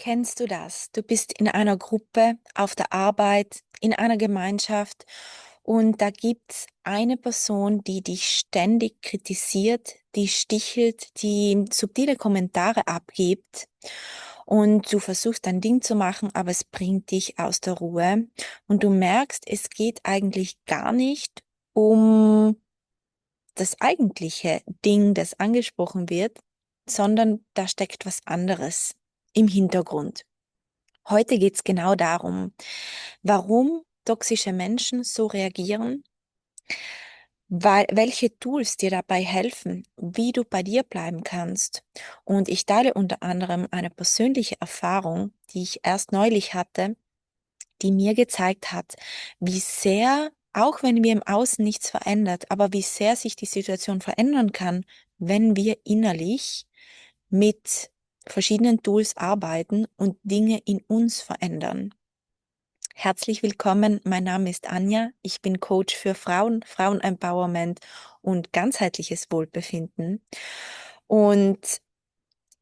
Kennst du das? Du bist in einer Gruppe, auf der Arbeit, in einer Gemeinschaft und da gibt's eine Person, die dich ständig kritisiert, die stichelt, die subtile Kommentare abgibt und du versuchst dein Ding zu machen, aber es bringt dich aus der Ruhe und du merkst, es geht eigentlich gar nicht um das eigentliche Ding, das angesprochen wird, sondern da steckt was anderes im Hintergrund. Heute geht's genau darum, warum toxische Menschen so reagieren, welche Tools dir dabei helfen, wie du bei dir bleiben kannst. Und ich teile unter anderem eine persönliche Erfahrung, die ich erst neulich hatte, die mir gezeigt hat, wie sehr, auch wenn wir im Außen nichts verändert, aber wie sehr sich die Situation verändern kann, wenn wir innerlich mit verschiedenen Tools arbeiten und Dinge in uns verändern. Herzlich willkommen, mein Name ist Anja, ich bin Coach für Frauen, Frauenempowerment und ganzheitliches Wohlbefinden. Und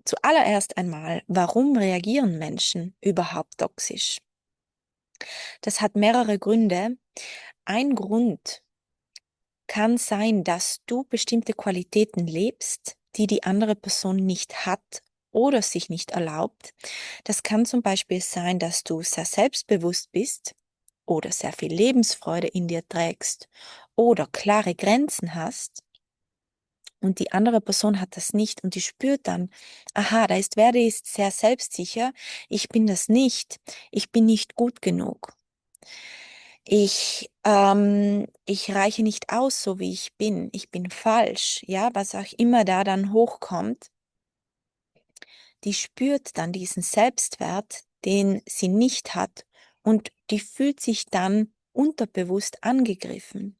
zuallererst einmal, warum reagieren Menschen überhaupt toxisch? Das hat mehrere Gründe. Ein Grund kann sein, dass du bestimmte Qualitäten lebst, die die andere Person nicht hat oder sich nicht erlaubt. Das kann zum Beispiel sein, dass du sehr selbstbewusst bist oder sehr viel Lebensfreude in dir trägst oder klare Grenzen hast und die andere Person hat das nicht und die spürt dann, aha, der ist sehr selbstsicher, ich bin das nicht, ich bin nicht gut genug. Ich reiche nicht aus, so wie ich bin falsch, ja, was auch immer da dann hochkommt, die spürt dann diesen Selbstwert, den sie nicht hat und die fühlt sich dann unterbewusst angegriffen.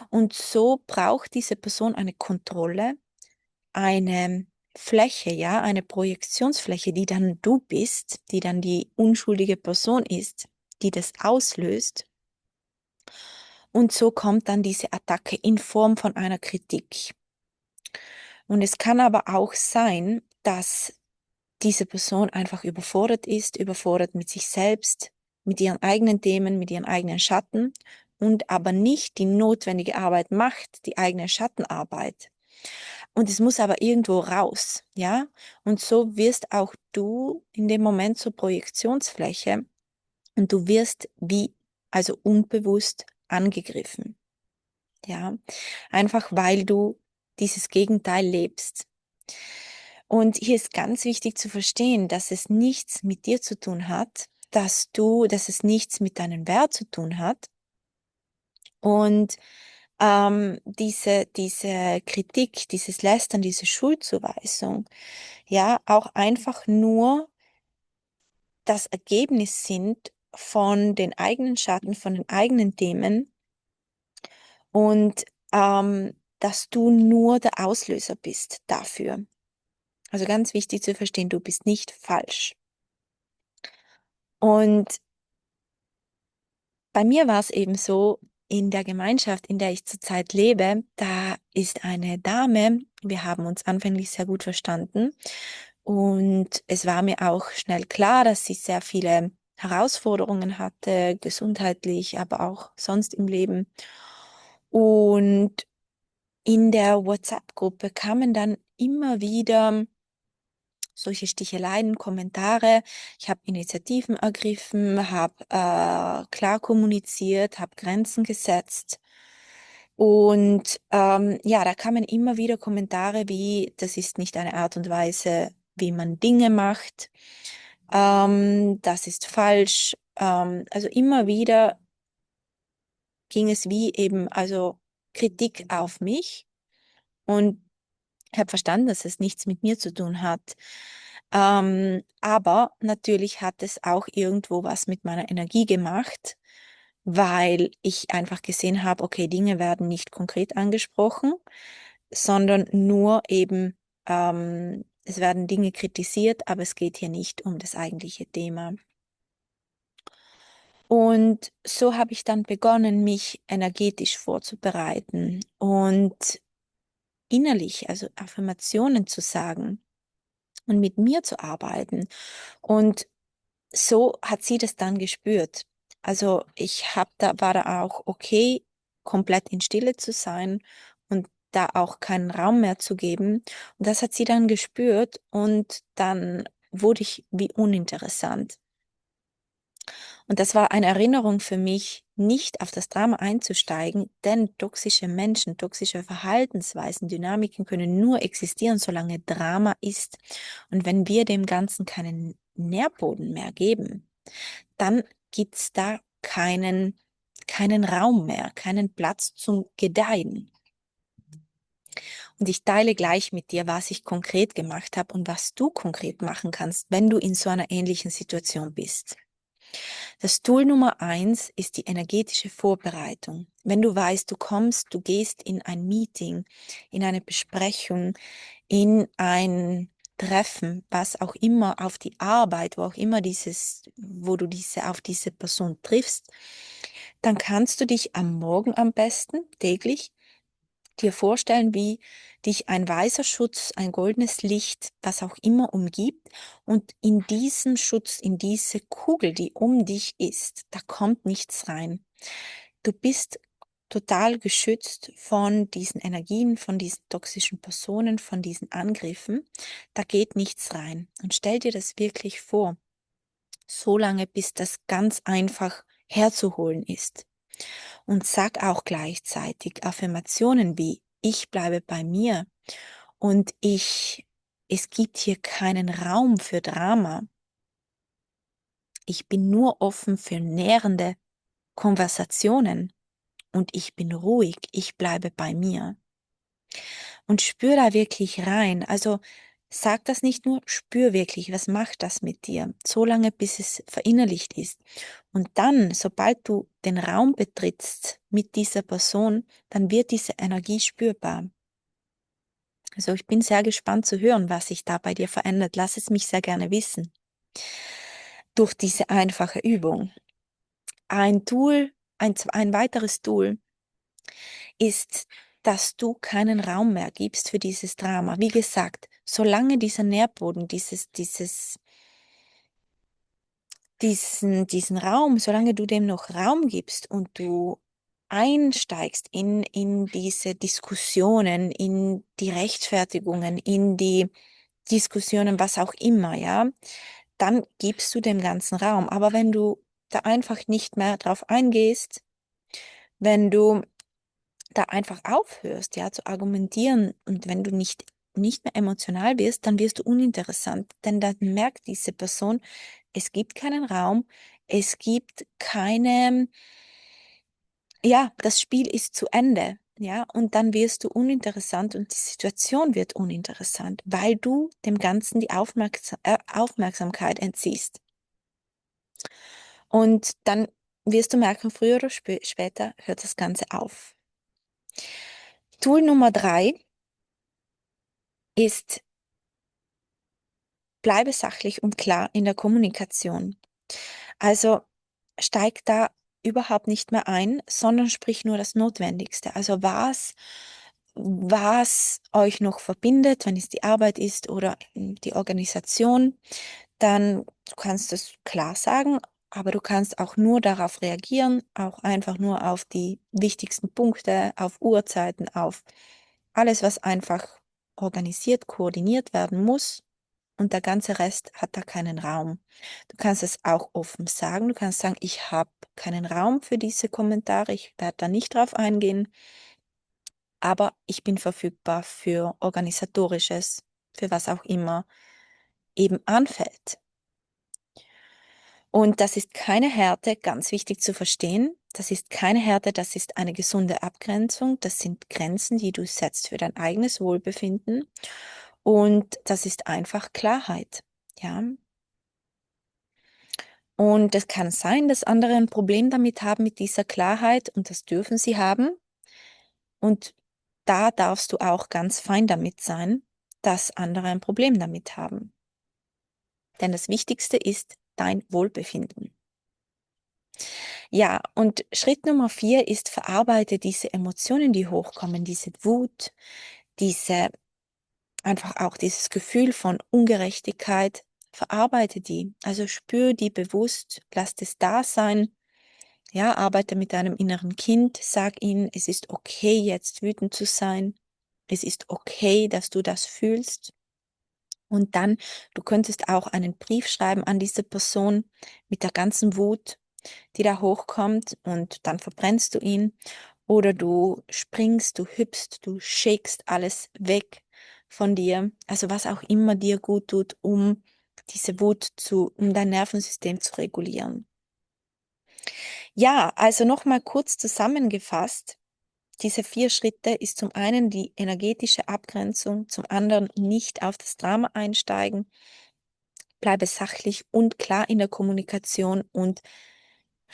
Und so braucht diese Person eine Kontrolle, eine Fläche, ja, eine Projektionsfläche, die dann du bist, die dann die unschuldige Person ist, die das auslöst. Und so kommt dann diese Attacke in Form von einer Kritik. Und es kann aber auch sein, dass diese Person einfach überfordert mit sich selbst, mit ihren eigenen Themen, mit ihren eigenen Schatten und aber nicht die notwendige Arbeit macht, die eigene Schattenarbeit. Und es muss aber irgendwo raus, ja? Und so wirst auch du in dem Moment zur Projektionsfläche und du wirst also unbewusst angegriffen. Ja, einfach weil du dieses Gegenteil lebst. Und hier ist ganz wichtig zu verstehen, dass es nichts mit dir zu tun hat, dass es nichts mit deinem Wert zu tun hat. Und diese Kritik, dieses Lästern, diese Schuldzuweisung, ja, auch einfach nur das Ergebnis sind von den eigenen Schatten, von den eigenen Themen und dass du nur der Auslöser bist dafür. Also ganz wichtig zu verstehen, du bist nicht falsch. Und bei mir war es eben so, in der Gemeinschaft, in der ich zurzeit lebe, da ist eine Dame, wir haben uns anfänglich sehr gut verstanden und es war mir auch schnell klar, dass sie sehr viele Herausforderungen hatte, gesundheitlich, aber auch sonst im Leben. Und in der WhatsApp-Gruppe kamen dann immer wieder solche Sticheleien, Kommentare. Ich habe Initiativen ergriffen, habe klar kommuniziert, habe Grenzen gesetzt. Und ja, da kamen immer wieder Kommentare wie, das ist nicht eine Art und Weise, wie man Dinge macht. Das ist falsch. Also immer wieder ging es wie eben, also Kritik auf mich. Und ich habe verstanden, dass es nichts mit mir zu tun hat. Aber natürlich hat es auch irgendwo was mit meiner Energie gemacht, weil ich einfach gesehen habe, okay, Dinge werden nicht konkret angesprochen, sondern nur eben, es werden Dinge kritisiert, aber es geht hier nicht um das eigentliche Thema. Und so habe ich dann begonnen, mich energetisch vorzubereiten und innerlich, also Affirmationen zu sagen und mit mir zu arbeiten. Und so hat sie das dann gespürt. Also war da auch okay, komplett in Stille zu sein und da auch keinen Raum mehr zu geben. Und das hat sie dann gespürt und dann wurde ich wie uninteressant. Und das war eine Erinnerung für mich, nicht auf das Drama einzusteigen, denn toxische Menschen, toxische Verhaltensweisen, Dynamiken können nur existieren, solange Drama ist. Und wenn wir dem Ganzen keinen Nährboden mehr geben, dann gibt's da keinen Raum mehr, keinen Platz zum Gedeihen. Und ich teile gleich mit dir, was ich konkret gemacht habe und was du konkret machen kannst, wenn du in so einer ähnlichen Situation bist. Das Tool Nummer 1 ist die energetische Vorbereitung. Wenn du weißt, du gehst in ein Meeting, in eine Besprechung, in ein Treffen, was auch immer, auf die Arbeit, wo du auf diese Person triffst, dann kannst du dich am Morgen am besten täglich dir vorstellen, wie dich ein weißer Schutz, ein goldenes Licht, was auch immer umgibt, und in diesen Schutz, in diese Kugel, die um dich ist, da kommt nichts rein. Du bist total geschützt von diesen Energien, von diesen toxischen Personen, von diesen Angriffen. Da geht nichts rein. Und stell dir das wirklich vor, so lange, bis das ganz einfach herzuholen ist. Und sag auch gleichzeitig Affirmationen wie: Ich bleibe bei mir und es gibt hier keinen Raum für Drama. Ich bin nur offen für nährende Konversationen und ich bin ruhig. Ich bleibe bei mir. Und spür da wirklich rein. Also sag das nicht nur, spür wirklich, was macht das mit dir, so lange bis es verinnerlicht ist. Und dann, sobald du den Raum betrittst mit dieser Person, dann wird diese Energie spürbar. Also ich bin sehr gespannt zu hören, was sich da bei dir verändert. Lass es mich sehr gerne wissen. Durch diese einfache Übung. Ein weiteres Tool ist, dass du keinen Raum mehr gibst für dieses Drama. Wie gesagt, solange dieser Nährboden, diesen Raum, solange du dem noch Raum gibst und du einsteigst in diese Diskussionen, in die Rechtfertigungen, in die Diskussionen, was auch immer, ja, dann gibst du dem ganzen Raum. Aber wenn du da einfach nicht mehr drauf eingehst, wenn du da einfach aufhörst, ja, zu argumentieren, und wenn du nicht mehr emotional wirst, dann wirst du uninteressant, denn dann merkt diese Person, es gibt keinen Raum, es gibt ja, das Spiel ist zu Ende, ja, und dann wirst du uninteressant und die Situation wird uninteressant, weil du dem Ganzen die Aufmerksamkeit entziehst. Und dann wirst du merken, früher oder später hört das Ganze auf. Tool Nummer 3 ist: Bleibe sachlich und klar in der Kommunikation. Also steig da überhaupt nicht mehr ein, sondern sprich nur das Notwendigste. Also was euch noch verbindet, wenn es die Arbeit ist oder die Organisation, dann du kannst es klar sagen, aber du kannst auch nur darauf reagieren, auch einfach nur auf die wichtigsten Punkte, auf Uhrzeiten, auf alles, was einfach organisiert, koordiniert werden muss. Und der ganze Rest hat da keinen Raum. Du kannst es auch offen sagen. Du kannst sagen, ich habe keinen Raum für diese Kommentare, ich werde da nicht drauf eingehen, aber ich bin verfügbar für Organisatorisches, für was auch immer eben anfällt. Und das ist keine Härte, ganz wichtig zu verstehen. Das ist keine Härte, das ist eine gesunde Abgrenzung. Das sind Grenzen, die du setzt für dein eigenes Wohlbefinden. Und das ist einfach Klarheit. Ja. Und es kann sein, dass andere ein Problem damit haben mit dieser Klarheit, und das dürfen sie haben. Und da darfst du auch ganz fein damit sein, dass andere ein Problem damit haben. Denn das Wichtigste ist dein Wohlbefinden. Ja, und Schritt Nummer 4 ist: Verarbeite diese Emotionen, die hochkommen, diese Wut, einfach auch dieses Gefühl von Ungerechtigkeit. verarbeite die. Also spür die bewusst, lass es da sein. Ja, arbeite mit deinem inneren Kind, sag ihnen, es ist okay, jetzt wütend zu sein. Es ist okay, dass du das fühlst. Und dann, du könntest auch einen Brief schreiben an diese Person mit der ganzen Wut, die da hochkommt, und dann verbrennst du ihn. Oder du springst, du hüpfst, du shakest alles weg von dir. Also was auch immer dir gut tut, um diese Wut um dein Nervensystem zu regulieren. Ja, also nochmal kurz zusammengefasst. Diese 4 Schritte ist zum einen die energetische Abgrenzung, zum anderen nicht auf das Drama einsteigen, bleibe sachlich und klar in der Kommunikation und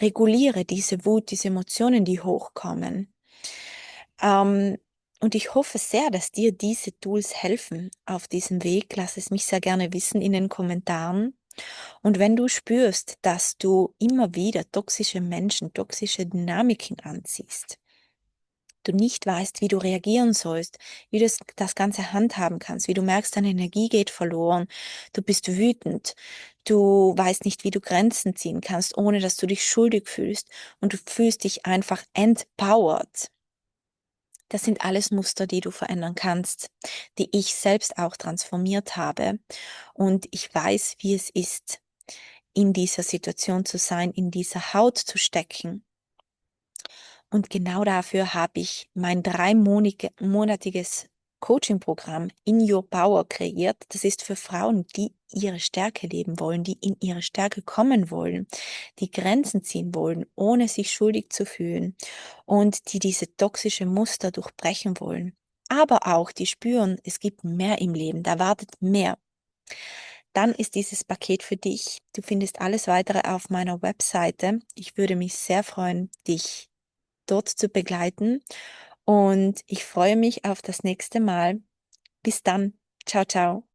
reguliere diese Wut, diese Emotionen, die hochkommen. Ähm, und ich hoffe sehr, dass dir diese Tools helfen auf diesem Weg. Lass es mich sehr gerne wissen in den Kommentaren. Und wenn du spürst, dass du immer wieder toxische Menschen, toxische Dynamiken anziehst, du nicht weißt, wie du reagieren sollst, wie du das Ganze handhaben kannst, wie du merkst, deine Energie geht verloren, du bist wütend, du weißt nicht, wie du Grenzen ziehen kannst, ohne dass du dich schuldig fühlst, und du fühlst dich einfach empowered. Das sind alles Muster, die du verändern kannst, die ich selbst auch transformiert habe. Und ich weiß, wie es ist, in dieser Situation zu sein, in dieser Haut zu stecken. Und genau dafür habe ich mein 3-monatiges Coaching-Programm In Your Power kreiert. Das ist für Frauen, die ihre Stärke leben wollen, die in ihre Stärke kommen wollen, die Grenzen ziehen wollen, ohne sich schuldig zu fühlen, und die diese toxische Muster durchbrechen wollen. Aber auch die spüren, es gibt mehr im Leben, da wartet mehr. Dann ist dieses Paket für dich. Du findest alles weitere auf meiner Webseite. Ich würde mich sehr freuen, dich dort zu begleiten, und ich freue mich auf das nächste Mal. Bis dann. Ciao, ciao.